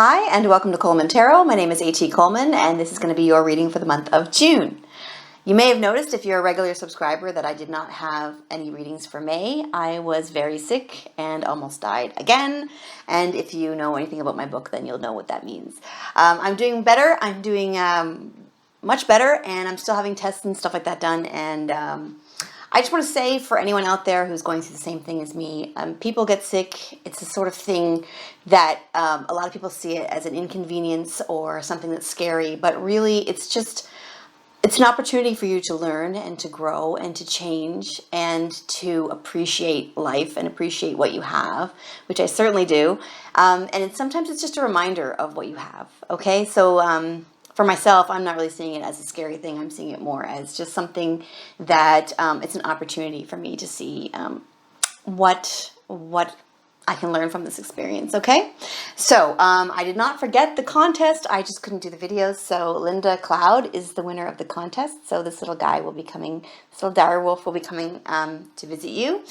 Hi, and welcome to Coleman Tarot. My name is A.T. Coleman, and this is going to be your reading for the month of June. You may have noticed, if you're a regular subscriber, that I did not have any readings for May. I was very sick and almost died again, and if you know anything about my book, then you'll know what that means. I'm doing better. I'm doing much better, and I'm still having tests and stuff like that done, and I just want to say, for anyone out there who's going through the same thing as me, people get sick. It's the sort of thing that a lot of people see it as an inconvenience or something that's scary, but really it's an opportunity for you to learn and to grow and to change and to appreciate life and appreciate what you have, which I certainly do. And sometimes it's just a reminder of what you have, okay? So for myself, I'm not really seeing it as a scary thing. I'm seeing it more as just something that it's an opportunity for me to see what I can learn from this experience, okay? So I did not forget the contest. I just couldn't do the videos. So Linda Cloud is the winner of the contest. So this little guy will be coming, this little dire wolf will be coming to visit you.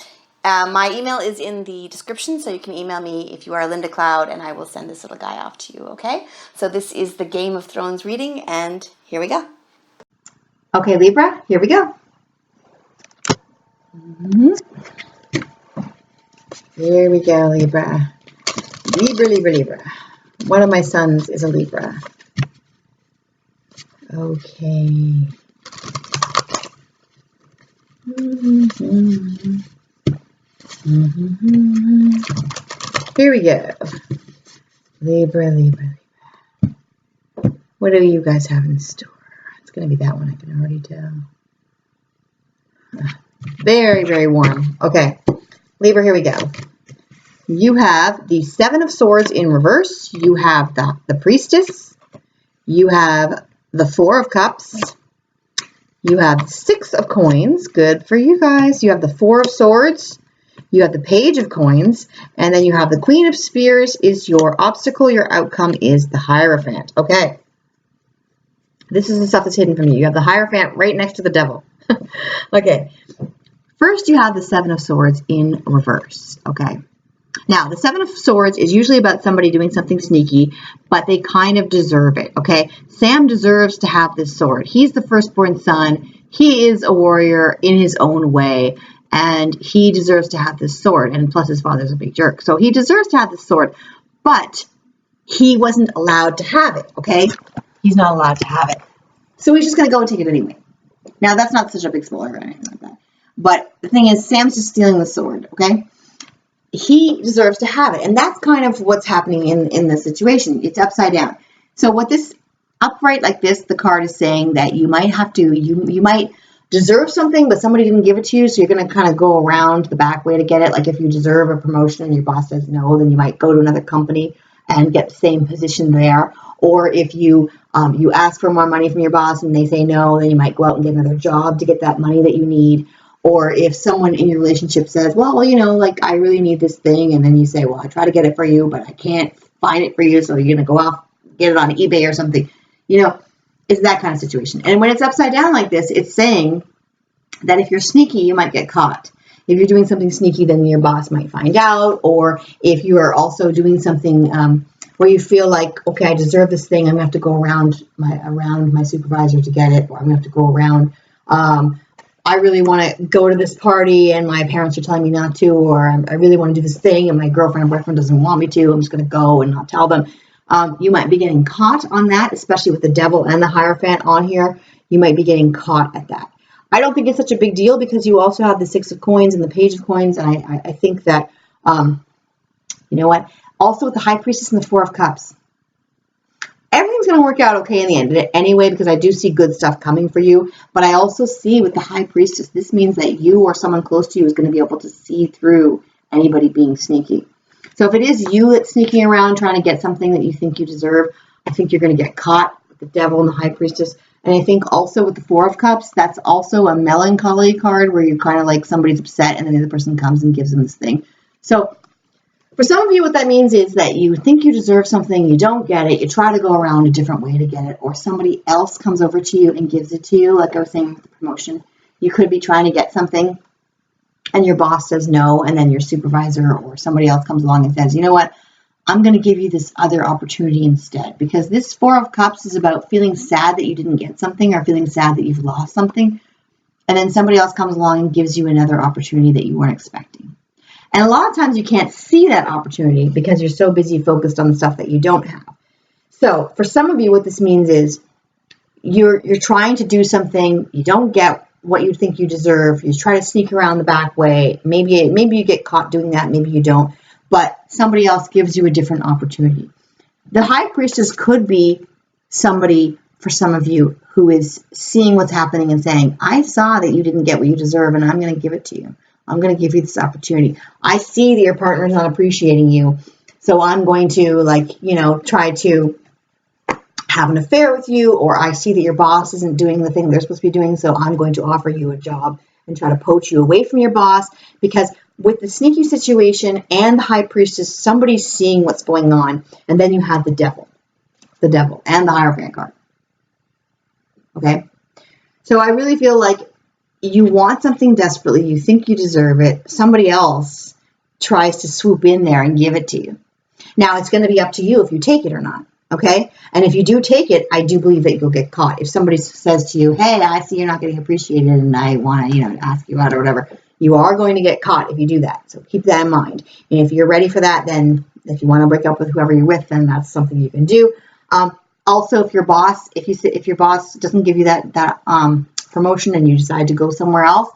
My email is in the description, so you can email me if you are Linda Cloud, and I will send this little guy off to you, okay? So this is the Game of Thrones reading, and here we go. Okay, Libra, here we go. Here we go, Libra. Libra. One of my sons is a Libra. Okay. Here we go. Libra. What do you guys have in store? It's going to be that one, I can already tell. Very, very warm. Okay. Libra, here we go. You have the Seven of Swords in reverse. You have the Priestess. You have the Four of Cups. You have the Six of Coins. Good for you guys. You have the Four of Swords. You have the Page of Coins. And then you have the Queen of Spears is your obstacle. Your outcome is the Hierophant. Okay. This is the stuff that's hidden from you. You have the Hierophant right next to the Devil. Okay. First, you have the Seven of Swords in reverse. Okay. Now, the Seven of Swords is usually about somebody doing something sneaky, but they kind of deserve it, okay? Sam deserves to have this sword. He's the firstborn son. He is a warrior in his own way, and he deserves to have this sword. And plus, his father's a big jerk. So he deserves to have this sword, but he wasn't allowed to have it, okay? He's not allowed to have it. So he's just going to go and take it anyway. Now, that's not such a big spoiler or anything like that. But the thing is, Sam's just stealing the sword, okay? He deserves to have it. And that's kind of what's happening in this situation. It's upside down. So what this upright like this, the card is saying that you might have to, you might deserve something, but somebody didn't give it to you. So you're going to kind of go around the back way to get it. Like if you deserve a promotion and your boss says no, then you might go to another company and get the same position there. Or if you ask for more money from your boss and they say no, then you might go out and get another job to get that money that you need. Or if someone in your relationship says, well, you know, like I really need this thing. And then you say, well, I try to get it for you, but I can't find it for you. So you're going to go off, get it on eBay or something. You know, it's that kind of situation. And when it's upside down like this, it's saying that if you're sneaky, you might get caught. If you're doing something sneaky, then your boss might find out. Or if you are also doing something where you feel like, okay, I deserve this thing. I'm going to have to go around my supervisor to get it. Or I'm going to have to go around I really want to go to this party and my parents are telling me not to, or I really want to do this thing and my girlfriend or boyfriend doesn't want me to. I'm just going to go and not tell them. You might be getting caught on that, especially with the Devil and the Hierophant on here. You might be getting caught at that. I don't think it's such a big deal because you also have the Six of Coins and the Page of Coins. And I think that, you know what? Also with the High Priestess and the Four of Cups. Everything's going to work out okay in the end anyway, because I do see good stuff coming for you. But I also see with the High Priestess, this means that you or someone close to you is going to be able to see through anybody being sneaky. So if it is you that's sneaking around trying to get something that you think you deserve, I think you're going to get caught with the Devil and the High Priestess. And I think also with the Four of Cups, that's also a melancholy card where you're kind of like somebody's upset and then the other person comes and gives them this thing. So for some of you, what that means is that you think you deserve something, you don't get it, you try to go around a different way to get it, or somebody else comes over to you and gives it to you, like I was saying with the promotion. You could be trying to get something, and your boss says no, and then your supervisor or somebody else comes along and says, you know what, I'm going to give you this other opportunity instead. Because this Four of Cups is about feeling sad that you didn't get something or feeling sad that you've lost something. And then somebody else comes along and gives you another opportunity that you weren't expecting. And a lot of times you can't see that opportunity because you're so busy focused on the stuff that you don't have. So for some of you, what this means is you're trying to do something, you don't get what you think you deserve, you try to sneak around the back way, maybe you get caught doing that, maybe you don't, but somebody else gives you a different opportunity. The High Priestess could be somebody, for some of you, who is seeing what's happening and saying, I saw that you didn't get what you deserve, and I'm going to give it to you. I'm going to give you this opportunity. I see that your partner's not appreciating you, so I'm going to, try to have an affair with you, or I see that your boss isn't doing the thing they're supposed to be doing, so I'm going to offer you a job and try to poach you away from your boss. Because with the sneaky situation and the High Priestess, somebody's seeing what's going on, and then you have the devil and the Hierophant card. Okay, so I really feel like you want something desperately, you think you deserve it, somebody else tries to swoop in there and give it to you. Now, it's going to be up to you if you take it or not, okay? And if you do take it, I do believe that you'll get caught. If somebody says to you, hey, I see you're not getting appreciated and I want to, ask you out or whatever, you are going to get caught if you do that. So keep that in mind. And if you're ready for that, then if you want to break up with whoever you're with, then that's something you can do. Also, if your boss doesn't give you that promotion and you decide to go somewhere else,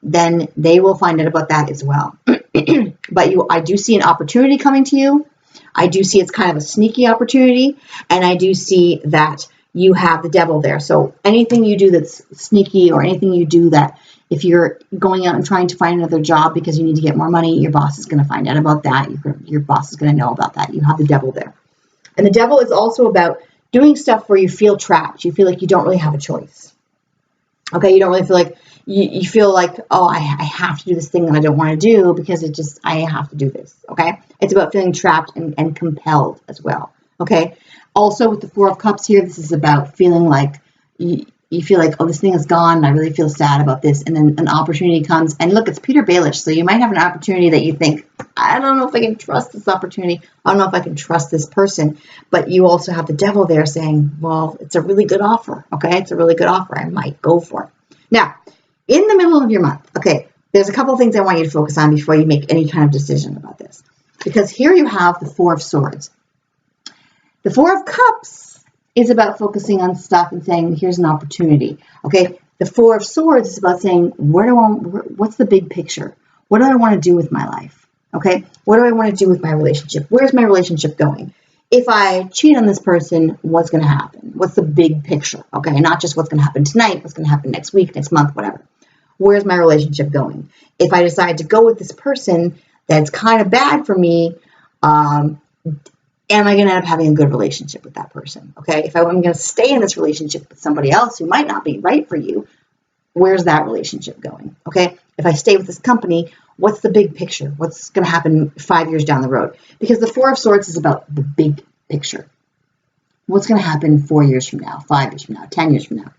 then they will find out about that as well. But I do see an opportunity coming to you. I do see it's kind of a sneaky opportunity, and I do see that you have the devil there. So anything you do that's sneaky, or anything you do that if you're going out and trying to find another job because you need to get more money, your boss is going to find out about that. Your boss is going to know about that. You have the devil there. And the devil is also about doing stuff where you feel trapped. You feel like you don't really have a choice. Okay, you don't really feel like, you feel like, oh, I have to do this thing that I don't want to do because I have to do this, okay? It's about feeling trapped and compelled as well, okay? Also, with the Four of Cups here, this is about feeling like you feel like, oh, this thing is gone, and I really feel sad about this, and then an opportunity comes, and look, it's Peter Baelish, so you might have an opportunity that you think, I don't know if I can trust this opportunity, I don't know if I can trust this person, but you also have the devil there saying, well, it's a really good offer, okay? It's a really good offer, I might go for it. Now, in the middle of your month, okay, there's a couple of things I want you to focus on before you make any kind of decision about this, because here you have the Four of Swords. The Four of Cups is about focusing on stuff and saying, here's an opportunity, okay? The Four of Swords is about saying, what's the big picture? What do I want to do with my life, okay? What do I want to do with my relationship? Where's my relationship going? If I cheat on this person, what's going to happen? What's the big picture, okay? Not just what's going to happen tonight, what's going to happen next week, next month, whatever. Where's my relationship going? If I decide to go with this person that's kind of bad for me, am I going to end up having a good relationship with that person? Okay, if I'm going to stay in this relationship with somebody else who might not be right for you, where's that relationship going? Okay, if I stay with this company, what's the big picture? What's going to happen 5 years down the road? Because the Four of Swords is about the big picture. What's going to happen 4 years from now, 5 years from now, 10 years from now?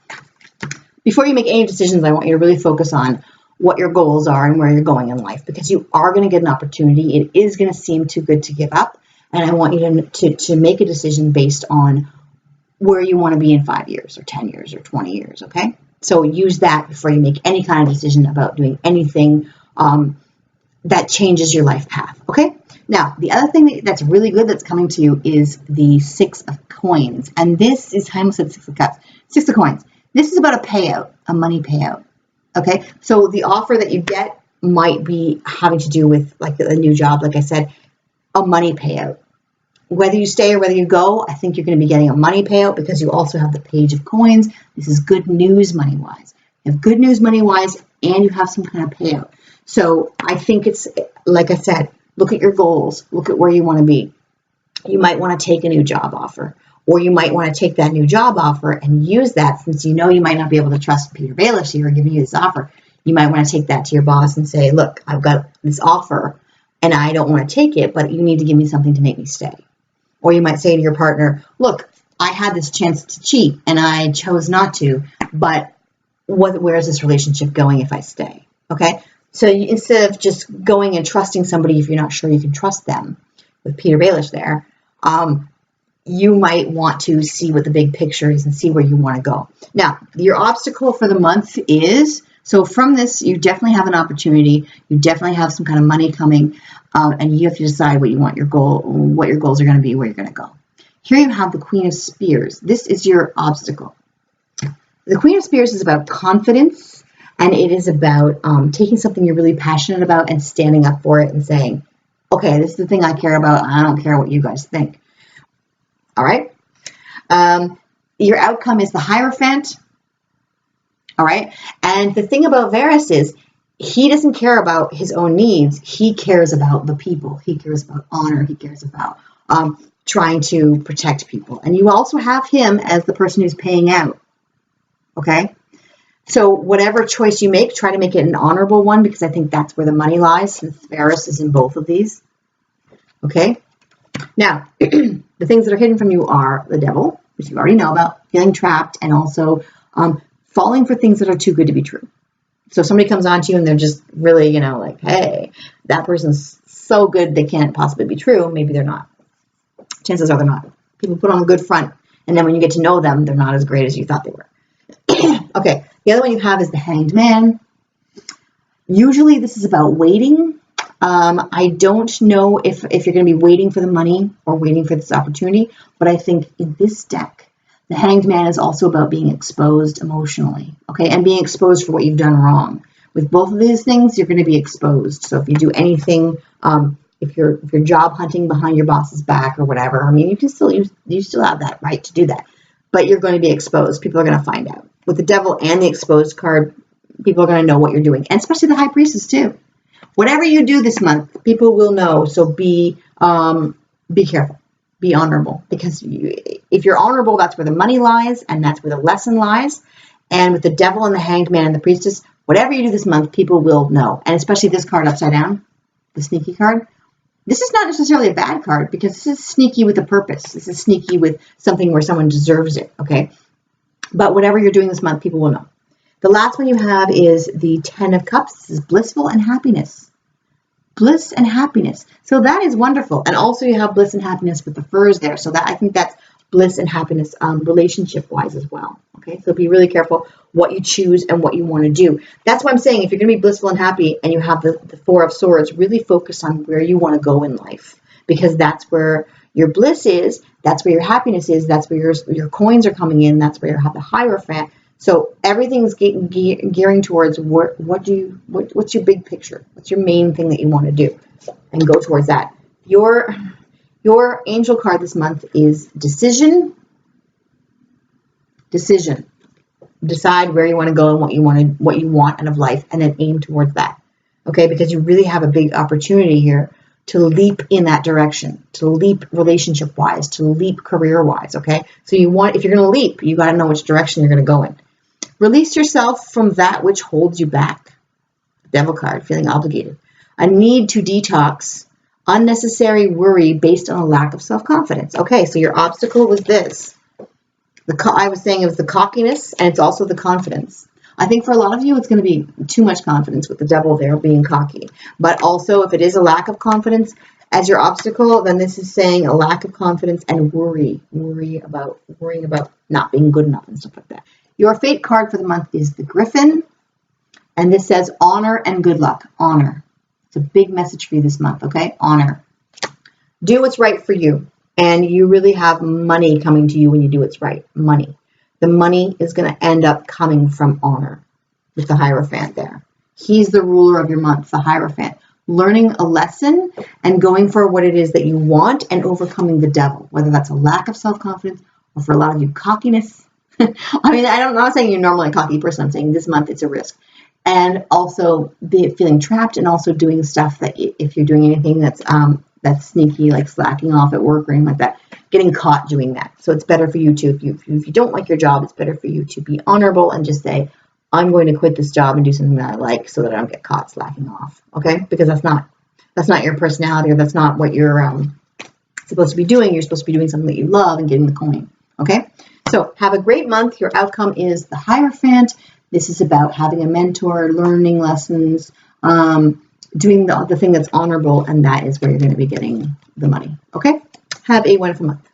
Before you make any decisions, I want you to really focus on what your goals are and where you're going in life, because you are going to get an opportunity. It is going to seem too good to give up. And I want you to make a decision based on where you want to be in 5 years or 10 years or 20 years, okay? So use that before you make any kind of decision about doing anything that changes your life path, okay? Now, the other thing that's really good that's coming to you is the Six of Coins. And this is, I almost said Six of Cups, Six of Coins. This is about a payout, a money payout, okay? So the offer that you get might be having to do with like a new job, like I said, a money payout. Whether you stay or whether you go, I think you're going to be getting a money payout because you also have the Page of Coins. This is good news money-wise. You have good news money-wise and you have some kind of payout. So I think it's, like I said, look at your goals. Look at where you want to be. You might want to take a new job offer, or you might want to take that new job offer and use that, since you know you might not be able to trust Peter Baelish here giving you this offer. You might want to take that to your boss and say, look, I've got this offer and I don't want to take it, but you need to give me something to make me stay. Or you might say to your partner, look, I had this chance to cheat and I chose not to, but where is this relationship going if I stay? Okay, so instead of just going and trusting somebody if you're not sure you can trust them, with Peter Baelish there, you might want to see what the big picture is and see where you want to go. Now, your obstacle for the month is, so from this, you definitely have an opportunity. You definitely have some kind of money coming, and you have to decide what you want your goal, what your goals are going to be, where you're going to go. Here you have the Queen of Spears. This is your obstacle. The Queen of Spears is about confidence, and it is about taking something you're really passionate about and standing up for it and saying, okay, this is the thing I care about. I don't care what you guys think. All right. Your outcome is the Hierophant. All right. And the thing about Varus is he doesn't care about his own needs. He cares about the people. He cares about honor. He cares about trying to protect people. And you also have him as the person who's paying out. Okay. So whatever choice you make, try to make it an honorable one, because I think that's where the money lies, since Varus is in both of these. Okay. Now, the things that are hidden from you are the devil, which you already know about, feeling trapped, and also falling for things that are too good to be true. So if somebody comes on to you and they're just really, like, hey, that person's so good they can't possibly be true. Maybe they're not. Chances are they're not. People put on a good front, and then when you get to know them, they're not as great as you thought they were. Okay, the other one you have is the Hanged Man. Usually this is about waiting. I don't know if you're going to be waiting for the money or waiting for this opportunity, but I think in this deck, the Hanged Man is also about being exposed emotionally, okay, and being exposed for what you've done wrong. With both of these things, you're going to be exposed. So if you do anything, if you're job hunting behind your boss's back or whatever, I mean, you still have that right to do that, but you're going to be exposed. People are going to find out. With the Devil and the Exposed card, people are going to know what you're doing, and especially the High Priestess too. Whatever you do this month, people will know. So be careful, be honorable, because if you're honorable, that's where the money lies, and that's where the lesson lies. And with the Devil and the Hanged Man and the Priestess, whatever you do this month, people will know. And especially this card upside down, the sneaky card. This is not necessarily a bad card, because this is sneaky with a purpose. This is sneaky with something where someone deserves it. Okay, but whatever you're doing this month, people will know. The last one you have is the Ten of Cups. This is blissful and happiness. Bliss and happiness. So that is wonderful. And also you have bliss and happiness with the furs there. So that, I think that's bliss and happiness relationship-wise as well. Okay, so be really careful what you choose and what you want to do. That's why I'm saying, if you're going to be blissful and happy and you have the Four of Swords, really focus on where you want to go in life, because that's where your bliss is, that's where your happiness is, that's where your coins are coming in, that's where you have the Hierophant. So everything's gearing towards what's your big picture? What's your main thing that you want to do? And go towards that. Your angel card this month is decision. Decision. Decide where you want to go and what you want out of life, and then aim towards that. Okay, because you really have a big opportunity here to leap in that direction, to leap relationship-wise, to leap career-wise. Okay, so if you're going to leap, you got to know which direction you're going to go in. Release yourself from that which holds you back. Devil card, feeling obligated. A need to detox. Unnecessary worry based on a lack of self-confidence. Okay, so your obstacle was this. I was saying it was the cockiness, and it's also the confidence. I think for a lot of you, it's going to be too much confidence with the Devil there being cocky. But also, if it is a lack of confidence as your obstacle, then this is saying a lack of confidence and worrying about not being good enough and stuff like that. Your fate card for the month is the Griffin, and this says honor and good luck. Honor. It's a big message for you this month, okay? Honor. Do what's right for you, and you really have money coming to you when you do what's right. Money. The money is going to end up coming from honor with the Hierophant there. He's the ruler of your month, the Hierophant. Learning a lesson and going for what it is that you want and overcoming the devil, whether that's a lack of self-confidence or for a lot of you cockiness. I mean, I'm not saying you're normally a cocky person. I'm saying this month it's a risk. And also feeling trapped, and also doing stuff that if you're doing anything that's sneaky, like slacking off at work or anything like that, getting caught doing that. So it's better for you to, if you don't like your job, it's better for you to be honorable and just say, I'm going to quit this job and do something that I like so that I don't get caught slacking off. Okay? Because that's not your personality, or that's not what you're supposed to be doing. You're supposed to be doing something that you love and getting the coin. Okay? So have a great month. Your outcome is the Hierophant. This is about having a mentor, learning lessons, doing the thing that's honorable, and that is where you're going to be getting the money. Okay? Have a wonderful month.